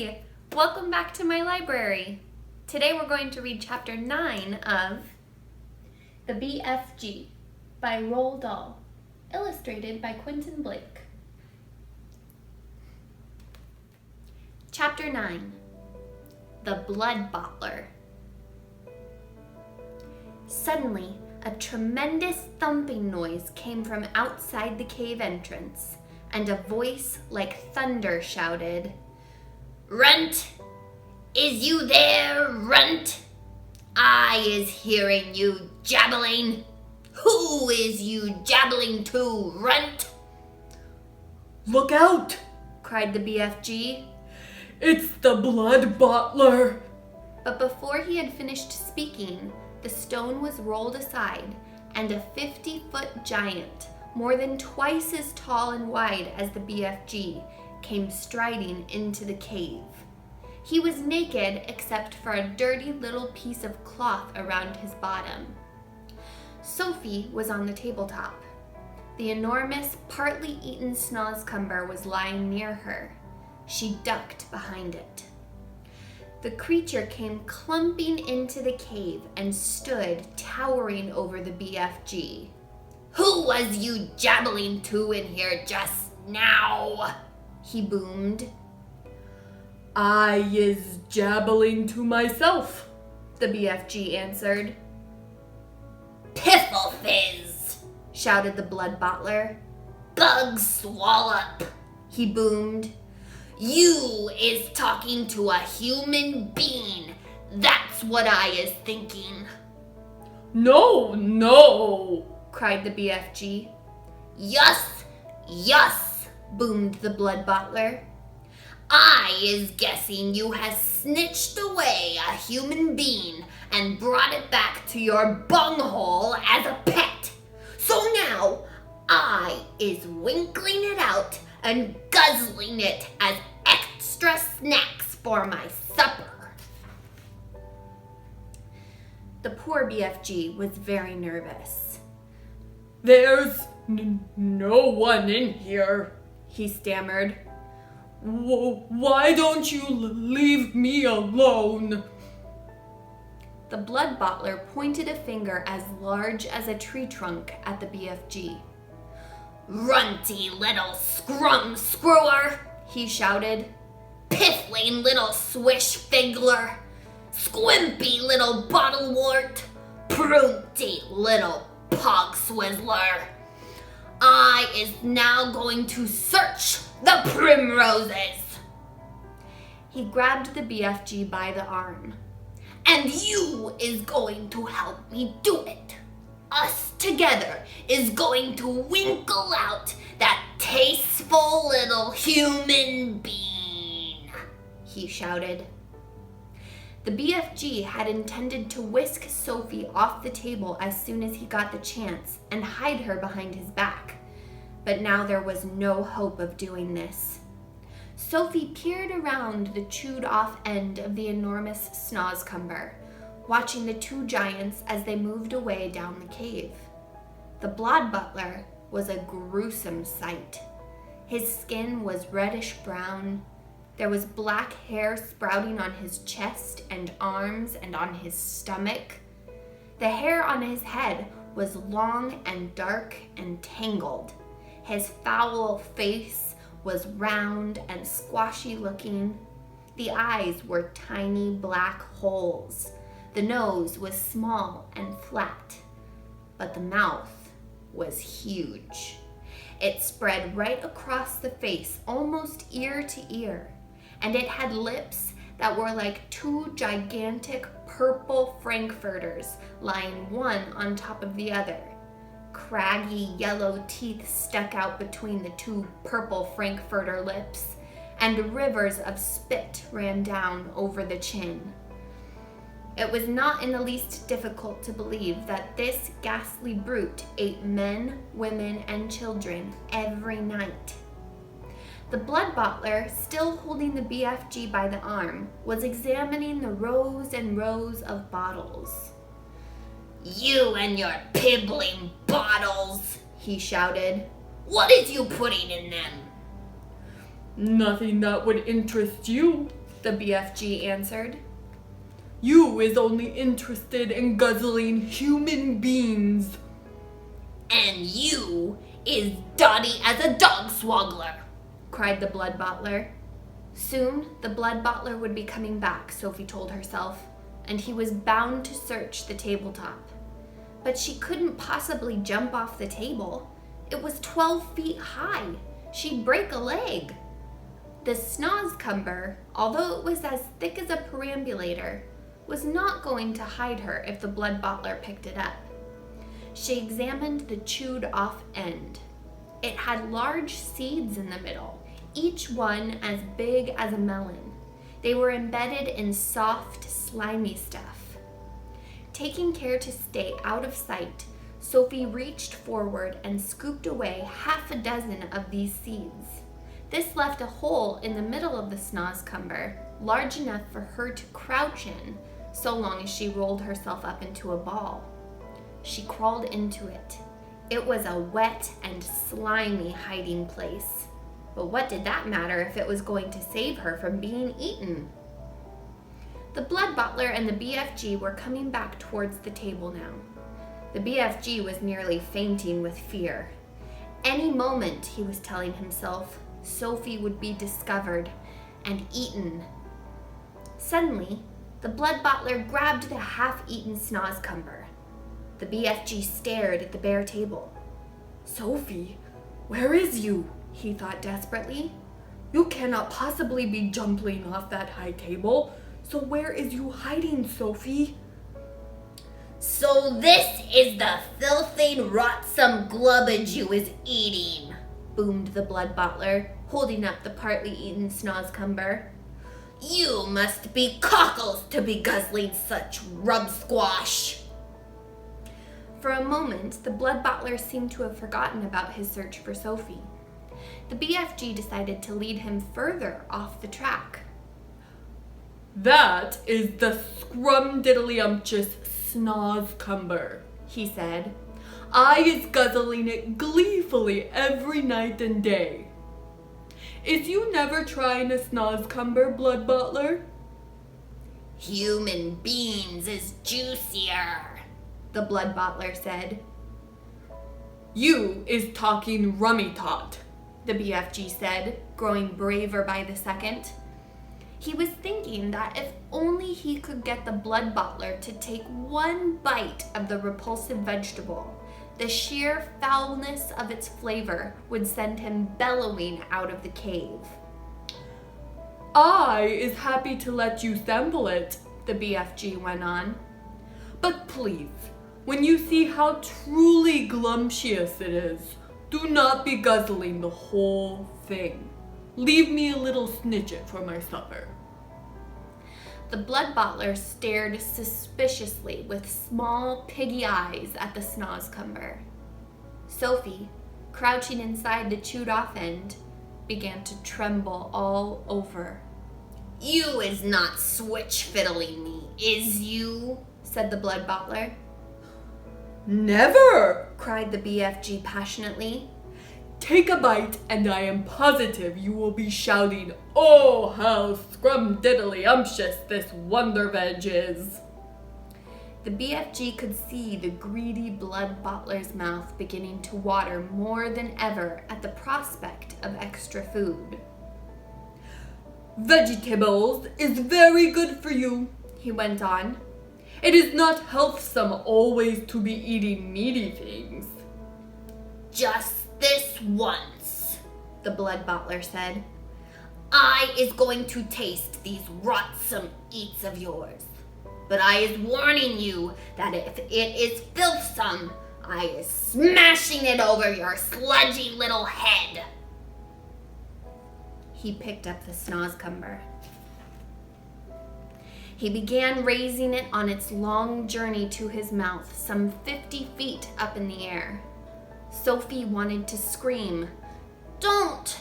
Hi! Welcome back to my library. Today we're going to read chapter 9 of The BFG by Roald Dahl, illustrated by Quentin Blake. Chapter 9, The Blood Bottler. Suddenly, a tremendous thumping noise came from outside the cave entrance, and a voice like thunder shouted, "Runt! Is you there, Runt? I is hearing you jabbling. Who is you jabbling to, Runt?" "Look out!" cried the BFG. "It's the Blood Bottler!" But before he had finished speaking, the stone was rolled aside, and a 50-foot giant, more than twice as tall and wide as the BFG, came striding into the cave. He was naked except for a dirty little piece of cloth around his bottom. Sophie was on the tabletop. The enormous, partly eaten snozzcumber was lying near her. She ducked behind it. The creature came clumping into the cave and stood towering over the BFG. "Who was you jabbling to in here just now?" he boomed. "I is jabbling to myself," the BFG answered. "Piffle fizz!" shouted the Blood Bottler. "Bug swallup!" he boomed. "You is talking to a human being. That's what I is thinking." No, cried the BFG. "Yus, yus," boomed the Blood Bottler. "I is guessing you has snitched away a human being and brought it back to your bunghole as a pet. So now I is winkling it out and guzzling it as extra snacks for my supper." The poor BFG was very nervous. "There's no one in here," he stammered. "Why don't you leave me alone?" The Blood Bottler pointed a finger as large as a tree trunk at the BFG. "Runty little scrum screwer," he shouted. "Piffling little swish figgler. Squimpy little bottlewort. Prunty little pog swizzler. I is now going to search the primroses." He grabbed the BFG by the arm. "And you is going to help me do it. Us together is going to winkle out that tasteful little human being," he shouted. The BFG had intended to whisk Sophie off the table as soon as he got the chance and hide her behind his back. But now there was no hope of doing this. Sophie peered around the chewed-off end of the enormous snozzcumber, watching the two giants as they moved away down the cave. The Blood Bottler was a gruesome sight. His skin was reddish-brown. There was black hair sprouting on his chest and arms and on his stomach. The hair on his head was long and dark and tangled. His foul face was round and squashy looking. The eyes were tiny black holes. The nose was small and flat, but the mouth was huge. It spread right across the face, almost ear to ear, and it had lips that were like two gigantic purple frankfurters lying one on top of the other. Craggy yellow teeth stuck out between the two purple frankfurter lips, and rivers of spit ran down over the chin. It was not in the least difficult to believe that this ghastly brute ate men, women, and children every night. The Blood Bottler, still holding the BFG by the arm, was examining the rows and rows of bottles. "You and your pibbling bottles," he shouted. "What is you putting in them?" "Nothing that would interest you," the BFG answered. You is only interested in guzzling human beings. And you is dotty as a dog swaggler, cried the blood bottler. Soon, the blood bottler would be coming back, Sophie told herself, and he was bound to search the tabletop. But she couldn't possibly jump off the table. It was 12 feet high. She'd break a leg. The snozzcumber, although it was as thick as a perambulator, was not going to hide her if the blood bottler picked it up. She examined the chewed off end. It had large seeds in the middle, each one as big as a melon. They were embedded in soft, slimy stuff. Taking care to stay out of sight, Sophie reached forward and scooped away half a dozen of these seeds. This left a hole in the middle of the snozzcumber, large enough for her to crouch in, so long as she rolled herself up into a ball. She crawled into it. It was a wet and slimy hiding place. But what did that matter if it was going to save her from being eaten? The blood bottler and the BFG were coming back towards the table now. The BFG was nearly fainting with fear. Any moment, he was telling himself, Sophie would be discovered and eaten. Suddenly, the blood bottler grabbed the half-eaten snozzcumber. The BFG stared at the bare table. Sophie, where is you? He thought desperately. You cannot possibly be jumping off that high table. So where is you hiding, Sophie? So this is the filthy, rotsome glubbage you is eating, boomed the blood bottler, holding up the partly eaten snozzcumber. You must be cockles to be guzzling such rub squash. For a moment, the blood bottler seemed to have forgotten about his search for Sophie. The BFG decided to lead him further off the track. That is the scrumdiddlyumptious snozzcumber, he said. I is guzzling it gleefully every night and day. Is you never trying a snozzcumber, blood bottler? Human beings is juicier, the blood bottler said. You is talking rummy tot, the BFG said, growing braver by the second. He was thinking that if only he could get the blood bottler to take one bite of the repulsive vegetable, the sheer foulness of its flavor would send him bellowing out of the cave. I is happy to let you sample it, the BFG went on. But please, when you see how truly glumptious it is, do not be guzzling the whole thing. Leave me a little snitchet for my supper. The blood bottler stared suspiciously with small piggy eyes at the snozzcumber. Sophie, crouching inside the chewed off end, began to tremble all over. You is not switch fiddling me, is you? Said the blood bottler. Never! Cried the BFG passionately. Take a bite, and I am positive you will be shouting, "Oh, how scrumdiddlyumptious this wonder veg is!" The BFG could see the greedy blood bottler's mouth beginning to water more than ever at the prospect of extra food. Vegetables is very good for you, he went on. It is not healthsome always to be eating meaty things. Just this once, the blood bottler said. I is going to taste these rotsome eats of yours. But I is warning you that if it is filthsome, I is smashing it over your sludgy little head. He picked up the snozzcumber. He began raising it on its long journey to his mouth, some 50 feet up in the air. Sophie wanted to scream, "Don't!"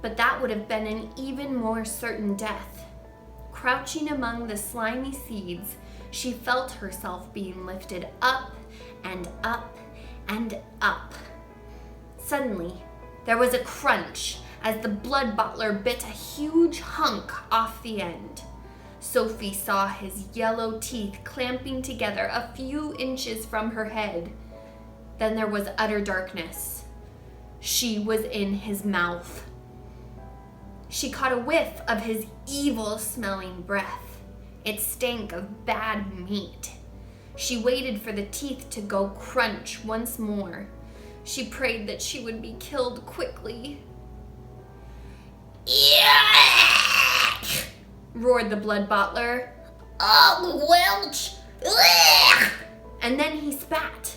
But that would have been an even more certain death. Crouching among the slimy seeds, she felt herself being lifted up and up and up. Suddenly, there was a crunch as the blood butler bit a huge hunk off the end. Sophie saw his yellow teeth clamping together a few inches from her head. Then there was utter darkness. She was in his mouth. She caught a whiff of his evil-smelling breath. It stank of bad meat. She waited for the teeth to go crunch once more. She prayed that she would be killed quickly. Yuck! Roared the blood butler. Oh, Welch! Ugh! And then he spat.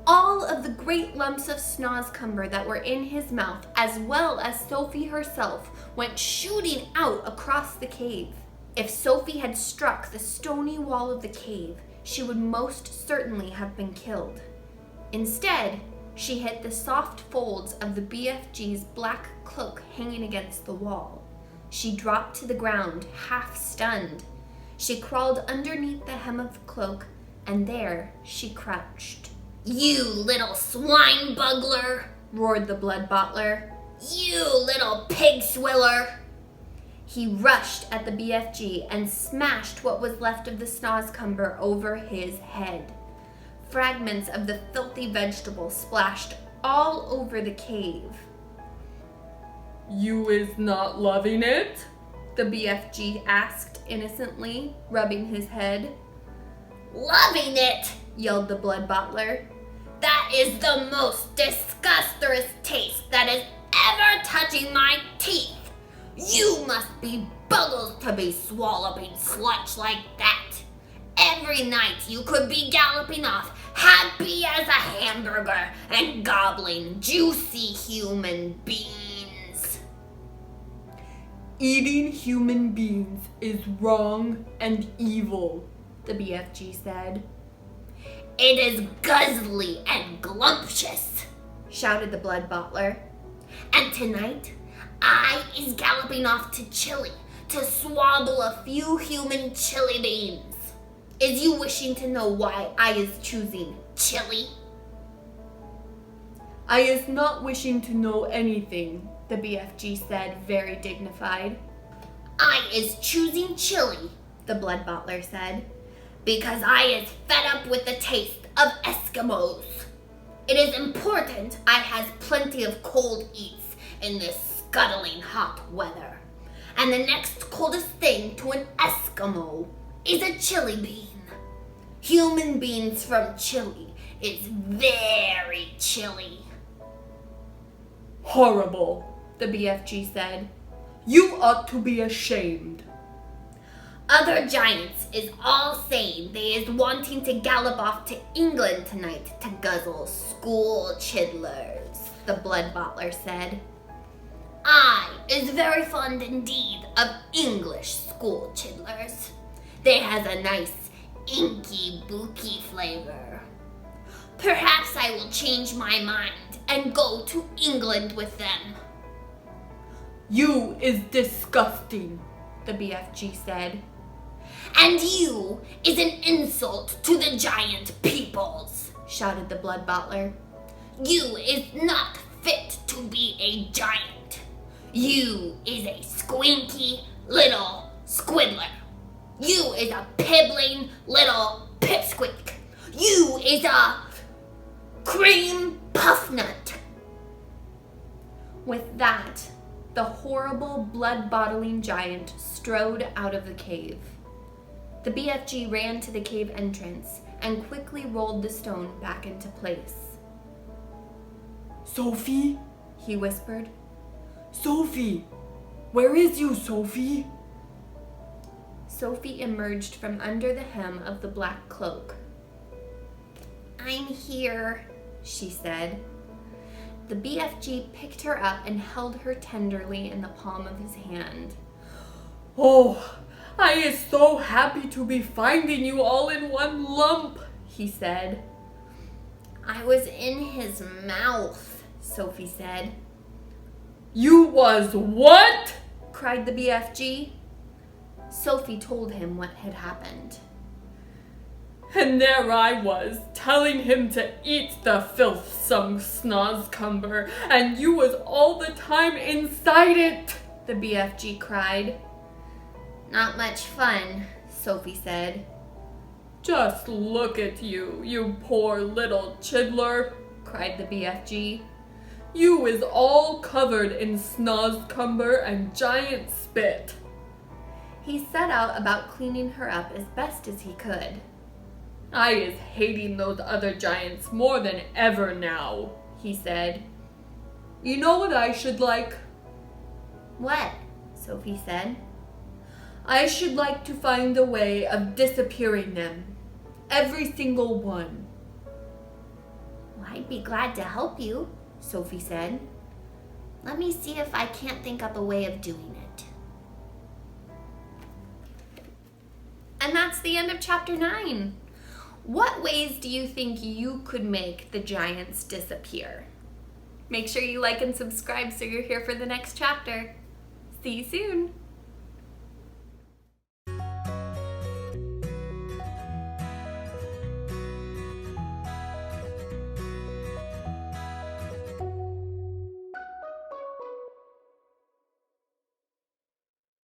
All of the great lumps of snozzcumber that were in his mouth, as well as Sophie herself, went shooting out across the cave. If Sophie had struck the stony wall of the cave, she would most certainly have been killed. Instead, she hit the soft folds of the BFG's black cloak hanging against the wall. She dropped to the ground, half stunned. She crawled underneath the hem of the cloak, and there she crouched. You little swine bugler! Roared the blood butler. You little pig swiller! He rushed at the BFG and smashed what was left of the snozzcumber over his head. Fragments of the filthy vegetable splashed all over the cave. You is not loving it? The BFG asked innocently, rubbing his head. Loving it! Yelled the blood butler. That is the most disgustorous taste that is ever touching my teeth. You must be buggles to be swallowing sludge like that. Every night you could be galloping off, happy as a hamburger, and gobbling juicy human beings. Eating human beings is wrong and evil, The BFG said. It is guzzly and glumptious, Shouted the blood butler. and tonight I is galloping off to Chile to swabble a few human chili beans. Is you wishing to know why I is choosing Chile? I is not wishing to know anything. The BFG said, very dignified. I is choosing Chile The blood butler said. because I is fed up with the taste of Eskimos. It is important I has plenty of cold eats in this scuttling hot weather. And the next coldest thing to an Eskimo is a chili bean. Human beans from Chile is very chilly. Horrible, The BFG said. you ought to be ashamed. Other giants is all saying they is wanting to gallop off to England tonight to guzzle school chidlers, The blood butler said. I is very fond indeed of English school chidlers. They has a nice inky booky flavor. Perhaps I will change my mind and go to England with them. You is disgusting. The BFG said. And you is an insult to the giant peoples. Shouted the blood butler. You is not fit to be a giant. You is a squinky little squiddler. You is a pibbling little pipsqueak. You is a cream puff nut. With that, the horrible blood-bottling giant strode out of the cave. The BFG ran to the cave entrance and quickly rolled the stone back into place. Sophie? He whispered. Sophie! Where is you, Sophie? Sophie emerged from under the hem of the black cloak. I'm here, She said. The BFG picked her up and held her tenderly in the palm of his hand. Oh, I is so happy to be finding you all in one lump, He said. I was in his mouth. Sophie said. You was what? Cried the BFG. Sophie told him what had happened. And there I was, telling him to eat the filthsome snozcumber, and you was all the time inside it, the BFG cried. Not much fun, Sophie said. Just look at you, you poor little chiddler, cried the BFG. You is all covered in snozcumber and giant spit. He set out about cleaning her up as best as he could. I is hating those other giants more than ever now, he said. You know what I should like? What? Sophie said. I should like to find a way of disappearing them. Every single one. Well, I'd be glad to help you, Sophie said. Let me see if I can't think up a way of doing it. And that's the end of chapter 9. What ways do you think you could make the giants disappear? Make sure you like and subscribe so you're here for the next chapter. See you soon.